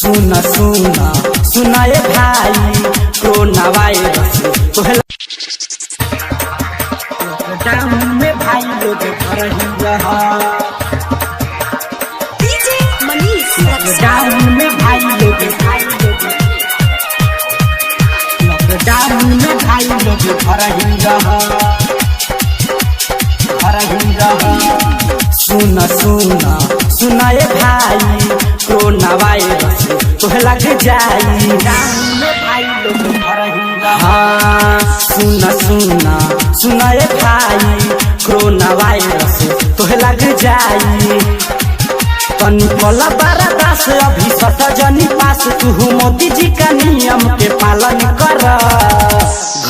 सुना सुना सुनाए भाई कोरोना वायरस लॉकडाउन में भाई लोग घर ही रहा। लॉकडाउन में भाई लोग लॉकडाउन में भाई लोग घर ही रहा। सुना सुना सुनाए भाई कोरोना वायरस तोहे लग जाई। हाँ सुना सुना सुनाए भाई कोरोना वायरस तोहे लग जाई। तनी कोला बरदास अभी सट जनी पास तू मोदी जी का नियम के पालन कर।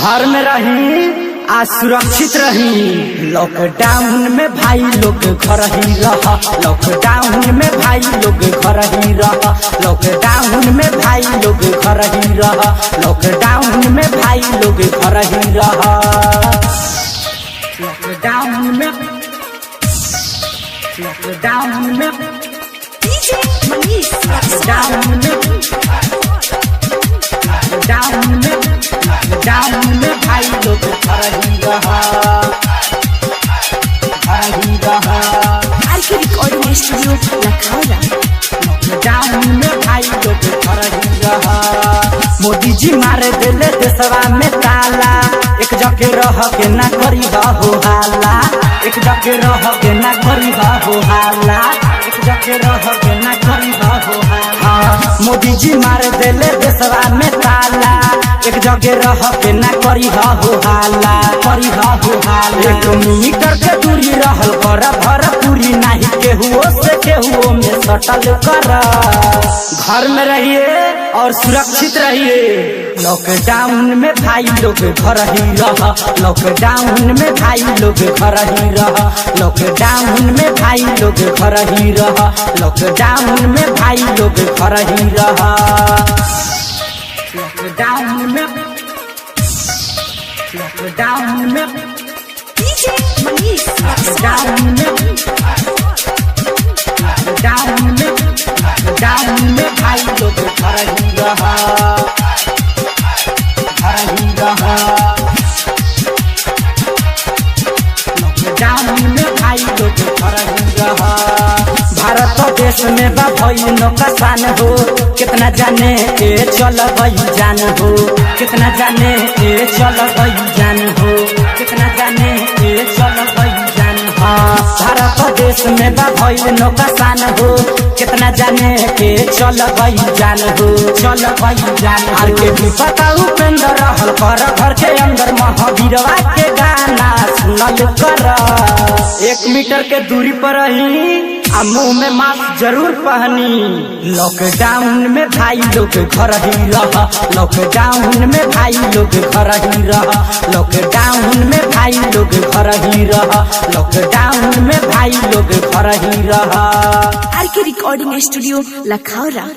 घर में रही आ सुरक्षित रही। लॉकडाउन में भाई लोग घर ही रहा। लॉकडाउन में भाई लोग घर ही रहा। लॉकडाउन में भाई लोग घर ही रहा। लॉकडाउन में भाई लोग घर ही रहा। लॉकडाउन में लॉकडाउन में लॉकडाउन में भाई लोग घर ही रहा। RK recording studio Lakhaura. Lockdown में भाई लोग घर ही रहा। मोदी जी मारे दिले देशवा में ताला। एक जगह रह के ना करी हो हाला। एक जगह रह के ना करी हो हाला। एक जगह रह के ना करी हो हाला। मोदी जी मारे दिले देशवा में ताला। एक जगह रह के ना करी हो हाला। करी हो हाला। 1 मीटर के दूरी रहल कर भरपूरी नहीं केहुओ से केहुओ में सटल कर। घर में रहिए और सुरक्षित रहिए। लॉकडाउन में भाई लोग घर ही रहा। लॉकडाउन में भाई लोग घर ही रहा। लॉकडाउन में भाई लोग घर ही रहा। लॉकडाउन में भाई लोग घर ही रहा। लॉकडाउन में लॉकडाउन में लॉकडाउन में भाई लोग घर ही रहा। लॉकडाउन में भाई लोग घर ही रहा। भारत देश में बा भई नौकासान हो। कितना जाने ए चल गई जान हो। कितना जाने ए चल गई जान हो। कितना जाने ए चल गई जान हो। भारत देश में बा भई नौकासान हो। कितना जाने ए चल गई जान हो। चल गई जान आर के भी पता उपेंद्र रहल कर घर के अंदर महावीरवा के गाना सुनल कर। 1 मीटर के दूरी पर ही आ मुँह में मास्क जरूर पहनी। लॉकडाउन में भाई लोग घर ही रहा। लॉकडाउन में भाई लोग घर ही रहा। लॉकडाउन में भाई लोग घर ही रहा। लॉकडाउन में भाई लोग घर ही रहा। RK recording studio Lakhaura.